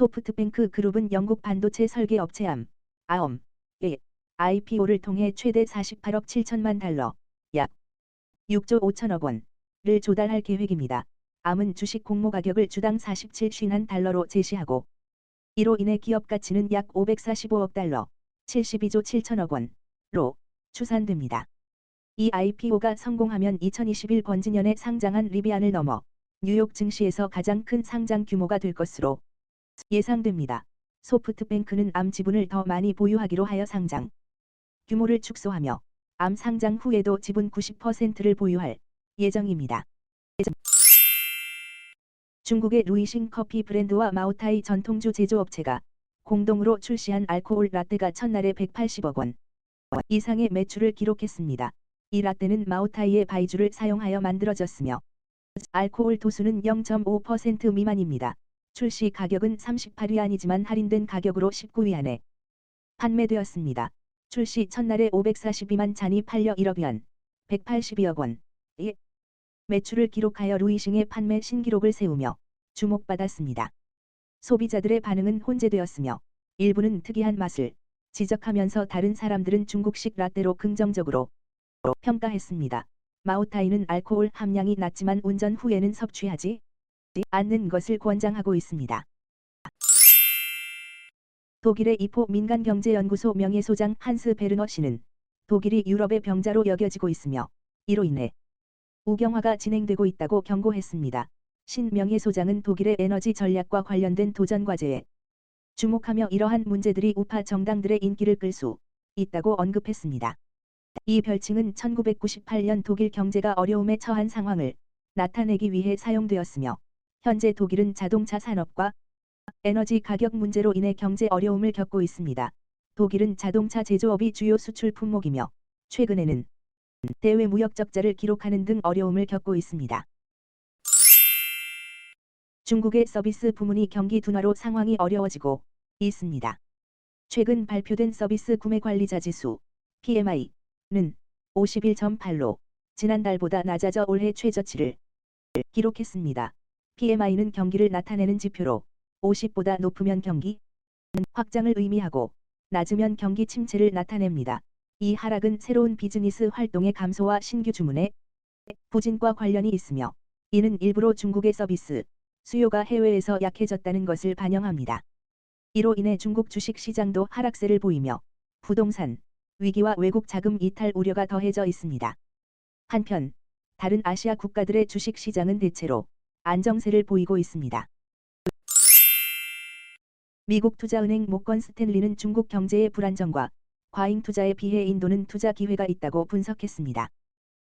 소프트뱅크 그룹은 영국 반도체 설계 업체 ARM의 IPO를 통해 최대 48억 7천만 달러, 약 6조 5천억 원을 조달할 계획입니다. ARM은 주식 공모 가격을 주당 47쉰 달러로 제시하고 이로 인해 기업 가치는 약 545억 달러, 72조 7천억 원로 추산됩니다. 이 IPO가 성공하면 2021 번지년에 상장한 리비안을 넘어 뉴욕 증시에서 가장 큰 상장 규모가 될 것으로 예상됩니다. 소프트뱅크는 ARM 지분을 더 많이 보유하기로 하여 상장 규모를 축소하며 ARM 상장 후에도 지분 90%를 보유할 예정입니다. 중국의 루이싱 커피 브랜드와 마오타이 전통주 제조업체가 공동으로 출시한 알코올 라떼가 첫날에 180억 원 이상의 매출을 기록했습니다. 이 라떼는 마오타이의 바이주를 사용하여 만들어졌으며 알코올 도수는 0.5% 미만입니다. 출시 가격은 38위안이지만 할인된 가격으로 19위안에 판매되었습니다. 출시 첫날에 542만 잔이 팔려 1억 위안, 182억 원의 매출을 기록하여 루이싱의 판매 신기록을 세우며 주목받았습니다. 소비자들의 반응은 혼재되었으며 일부는 특이한 맛을 지적하면서 다른 사람들은 중국식 라떼로 긍정적으로 평가했습니다. 마오타이는 알코올 함량이 낮지만 운전 후에는 섭취하지 않는 것을 권장하고 있습니다. 독일의 이포 민간경제연구소 명예소장 한스 베르너 씨는 독일이 유럽의 병자로 여겨지고 있으며 이로 인해 우경화가 진행되고 있다고 경고했습니다. 신 명예소장은 독일의 에너지 전략과 관련된 도전 과제에 주목하며 이러한 문제들이 우파 정당들의 인기를 끌 수 있다고 언급했습니다. 이 별칭은 1998년 독일 경제가 어려움에 처한 상황을 나타내기 위해 사용되었으며 현재 독일은 자동차 산업과 에너지 가격 문제로 인해 경제 어려움을 겪고 있습니다. 독일은 자동차 제조업이 주요 수출 품목이며 최근에는 대외 무역 적자를 기록하는 등 어려움을 겪고 있습니다. 중국의 서비스 부문이 경기 둔화로 상황이 어려워지고 있습니다. 최근 발표된 서비스 구매 관리자 지수 PMI는 51.8로 지난달보다 낮아져 올해 최저치를 기록했습니다. PMI는 경기를 나타내는 지표로 50보다 높으면 경기 확장을 의미하고 낮으면 경기 침체를 나타냅니다. 이 하락은 새로운 비즈니스 활동의 감소와 신규 주문의 부진과 관련이 있으며 이는 일부러 중국의 서비스 수요가 해외에서 약해졌다는 것을 반영합니다. 이로 인해 중국 주식 시장도 하락세를 보이며 부동산 위기와 외국 자금 이탈 우려가 더해져 있습니다. 한편 다른 아시아 국가들의 주식 시장은 대체로 안정세를 보이고 있습니다. 미국 투자은행 모건 스탠리는 중국 경제의 불안정과 과잉 투자에 비해 인도는 투자 기회가 있다고 분석했습니다.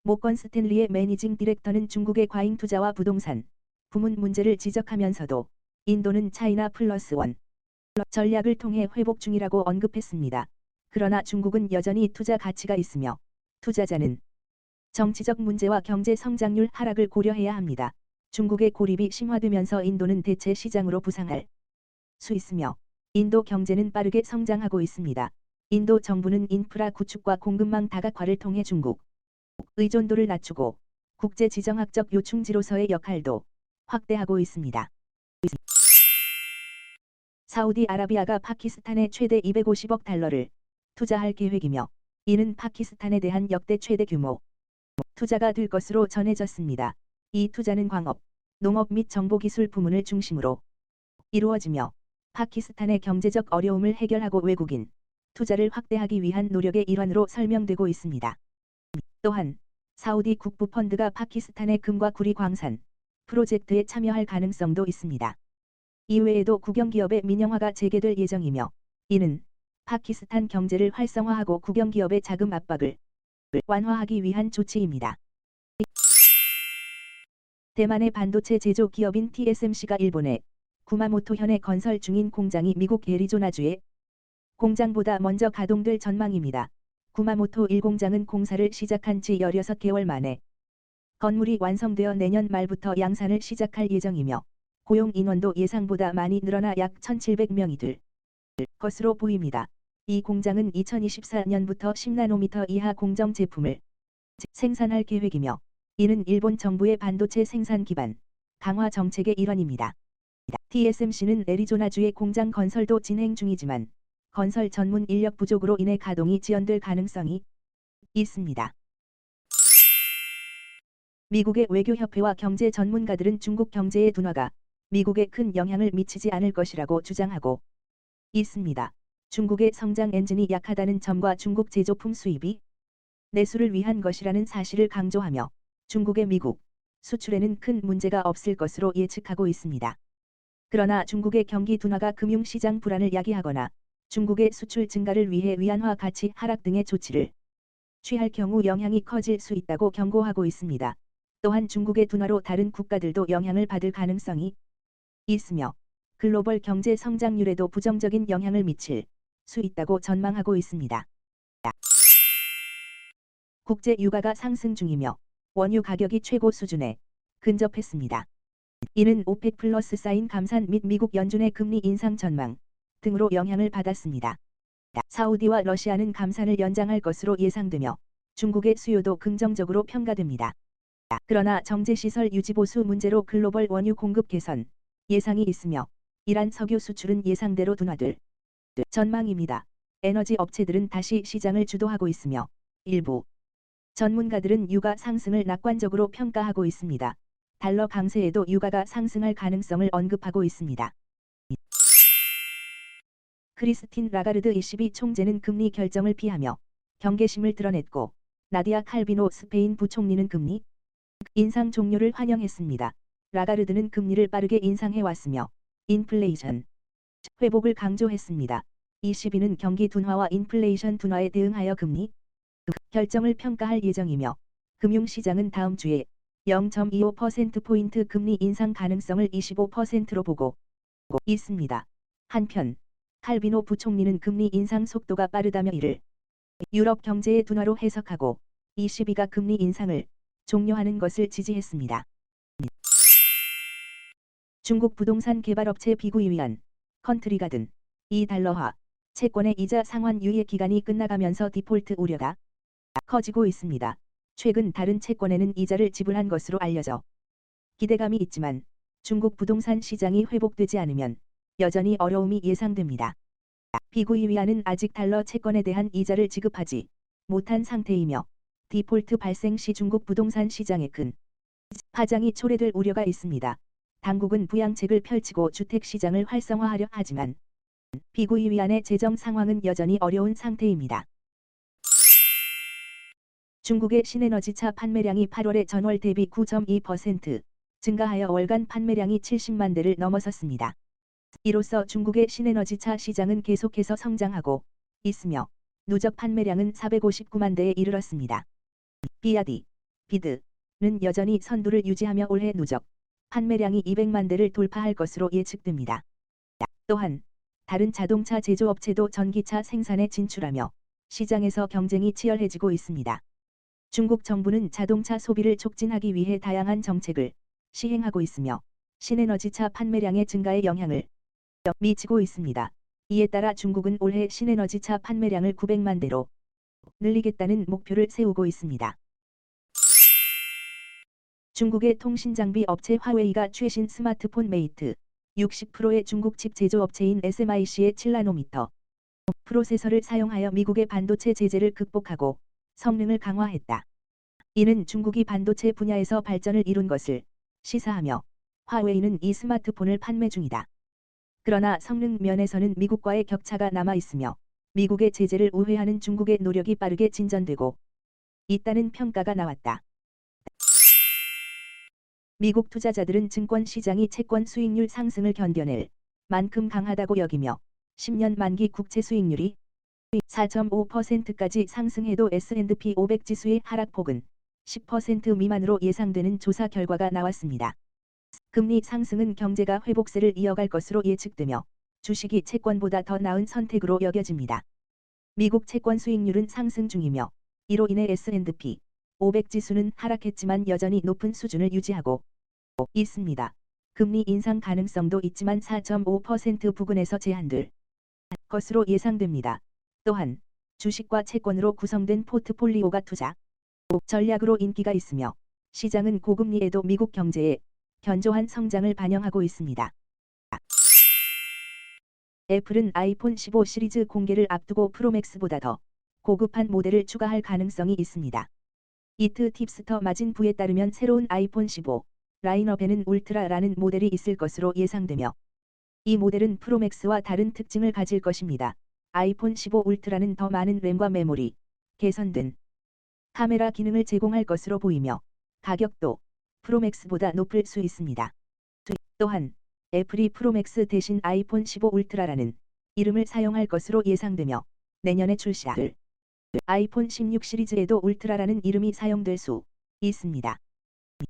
모건 스탠리의 매니징 디렉터는 중국의 과잉 투자와 부동산 부문 문제를 지적하면서도 인도는 차이나 플러스 원 전략을 통해 회복 중이라고 언급했습니다. 그러나 중국은 여전히 투자 가치가 있으며 투자자는 정치적 문제와 경제 성장률 하락을 고려해야 합니다. 중국의 고립이 심화되면서 인도는 대체 시장으로 부상할 수 있으며 인도 경제는 빠르게 성장하고 있습니다. 인도 정부는 인프라 구축과 공급망 다각화를 통해 중국 의존도를 낮추고 국제 지정학적 요충지로서의 역할도 확대하고 있습니다. 사우디아라비아가 파키스탄에 최대 250억 달러를 투자할 계획이며 이는 파키스탄에 대한 역대 최대 규모 투자가 될 것으로 전해졌습니다. 이 투자는 광업, 농업 및 정보기술 부문을 중심으로 이루어지며 파키스탄의 경제적 어려움을 해결하고 외국인 투자를 확대하기 위한 노력의 일환으로 설명되고 있습니다. 또한 사우디 국부펀드가 파키스탄의 금과 구리 광산 프로젝트에 참여할 가능성도 있습니다. 이외에도 국영기업의 민영화가 재개될 예정이며 이는 파키스탄 경제를 활성화하고 국영기업의 자금 압박을 완화하기 위한 조치입니다. 대만의 반도체 제조 기업인 TSMC가 일본의 구마모토현에 건설 중인 공장이 미국 애리조나주의 공장보다 먼저 가동될 전망입니다. 구마모토 1공장은 공사를 시작한 지 16개월 만에 건물이 완성되어 내년 말부터 양산을 시작할 예정이며 고용 인원도 예상보다 많이 늘어나 약 1,700명이 될 것으로 보입니다. 이 공장은 2024년부터 10나노미터 이하 공정 제품을 생산할 계획이며 이는 일본 정부의 반도체 생산 기반 강화 정책의 일환입니다. TSMC는 애리조나주의 공장 건설도 진행 중이지만 건설 전문 인력 부족으로 인해 가동이 지연될 가능성이 있습니다. 미국의 외교협회와 경제 전문가들은 중국 경제의 둔화가 미국에 큰 영향을 미치지 않을 것이라고 주장하고 있습니다. 중국의 성장 엔진이 약하다는 점과 중국 제조품 수입이 내수를 위한 것이라는 사실을 강조하며 중국의 미국 수출에는 큰 문제가 없을 것으로 예측하고 있습니다. 그러나 중국의 경기 둔화가 금융시장 불안을 야기하거나 중국의 수출 증가를 위해 위안화 가치 하락 등의 조치를 취할 경우 영향이 커질 수 있다고 경고하고 있습니다. 또한 중국의 둔화로 다른 국가들도 영향을 받을 가능성이 있으며 글로벌 경제 성장률에도 부정적인 영향을 미칠 수 있다고 전망하고 있습니다. 국제 유가가 상승 중이며 원유 가격이 최고 수준에 근접했습니다. 이는 오펙 플러스 사인 감산 및 미국 연준의 금리 인상 전망 등으로 영향을 받았습니다. 사우디와 러시아는 감산을 연장할 것으로 예상되며 중국의 수요도 긍정적으로 평가됩니다. 그러나 정제시설 유지보수 문제로 글로벌 원유 공급 개선 예상이 있으며 이란 석유 수출은 예상대로 둔화될 전망입니다. 에너지 업체들은 다시 시장을 주도하고 있으며 일부 전문가들은 유가 상승을 낙관적으로 평가하고 있습니다. 달러 강세에도 유가가 상승할 가능성을 언급하고 있습니다. 크리스틴 라가르드 ECB 총재는 금리 결정을 피하며 경계심을 드러냈고 나디아 칼비노 스페인 부총리는 금리 인상 종료를 환영했습니다. 라가르드는 금리를 빠르게 인상해왔으며 인플레이션 회복을 강조했습니다. ECB는 경기 둔화와 인플레이션 둔화에 대응하여 금리 결정을 평가할 예정이며 금융시장은 다음 주에 0.25%포인트 금리 인상 가능성을 25%로 보고 있습니다. 한편 칼비노 부총리는 금리 인상 속도가 빠르다며 이를 유럽 경제의 둔화로 해석하고 ECB가 금리 인상을 종료하는 것을 지지했습니다. 중국 부동산 개발업체 비구이위안 컨트리가든 $2화 채권의 이자 상환 유예 기간이 끝나가면서 디폴트 우려가 커지고 있습니다. 최근 다른 채권에는 이자를 지불한 것으로 알려져 기대감이 있지만 중국 부동산 시장이 회복되지 않으면 여전히 어려움이 예상됩니다. 비구이위안은 아직 달러 채권에 대한 이자를 지급하지 못한 상태이며 디폴트 발생 시 중국 부동산 시장에 큰 파장이 초래될 우려가 있습니다. 당국은 부양책을 펼치고 주택시장을 활성화하려 하지만 비구이위안의 재정 상황은 여전히 어려운 상태입니다. 중국의 신에너지차 판매량이 8월에 전월 대비 9.2% 증가하여 월간 판매량이 70만 대를 넘어섰습니다. 이로써 중국의 신에너지차 시장은 계속해서 성장하고 있으며 누적 판매량은 459만 대에 이르렀습니다. 비아디, 비드는 여전히 선두를 유지하며 올해 누적 판매량이 200만 대를 돌파할 것으로 예측됩니다. 또한 다른 자동차 제조업체도 전기차 생산에 진출하며 시장에서 경쟁이 치열해지고 있습니다. 중국 정부는 자동차 소비를 촉진하기 위해 다양한 정책을 시행하고 있으며 신에너지차 판매량의 증가에 영향을 미치고 있습니다. 이에 따라 중국은 올해 신에너지차 판매량을 900만 대로 늘리겠다는 목표를 세우고 있습니다. 중국의 통신장비 업체 화웨이가 최신 스마트폰 메이트 60%의 중국 칩 제조업체인 SMIC의 7나노미터 프로세서를 사용하여 미국의 반도체 제재를 극복하고 성능을 강화했다. 이는 중국이 반도체 분야에서 발전을 이룬 것을 시사하며 화웨이는 이 스마트폰을 판매 중이다. 그러나 성능 면에서는 미국과의 격차가 남아 있으며 미국의 제재를 우회하는 중국의 노력이 빠르게 진전되고 있다는 평가가 나왔다. 미국 투자자들은 증권 시장이 채권 수익률 상승을 견뎌낼 만큼 강하다고 여기며 10년 만기 국채 수익률이 4.5%까지 상승해도 S&P 500 지수의 하락폭은 10% 미만으로 예상되는 조사 결과가 나왔습니다. 금리 상승은 경제가 회복세를 이어갈 것으로 예측되며 주식이 채권보다 더 나은 선택으로 여겨집니다. 미국 채권 수익률은 상승 중이며 이로 인해 S&P 500 지수는 하락했지만 여전히 높은 수준을 유지하고 있습니다. 금리 인상 가능성도 있지만 4.5% 부근에서 제한될 것으로 예상됩니다. 또한 주식과 채권으로 구성된 포트폴리오가 투자 전략으로 인기가 있으며 시장은 고금리에도 미국 경제의 견조한 성장을 반영하고 있습니다. 애플은 아이폰 15 시리즈 공개를 앞두고 프로맥스보다 더 고급한 모델을 추가할 가능성이 있습니다. 이트 팁스터 마진부에 따르면 새로운 아이폰 15 라인업에는 울트라라는 모델이 있을 것으로 예상되며 이 모델은 프로맥스와 다른 특징을 가질 것입니다. 아이폰 15 울트라는 더 많은 램과 메모리, 개선된 카메라 기능을 제공할 것으로 보이며 가격도 프로맥스보다 높을 수 있습니다. 또한 애플이 프로맥스 대신 아이폰 15 울트라라는 이름을 사용할 것으로 예상되며 내년에 출시할 아이폰 16 시리즈에도 울트라라는 이름이 사용될 수 있습니다.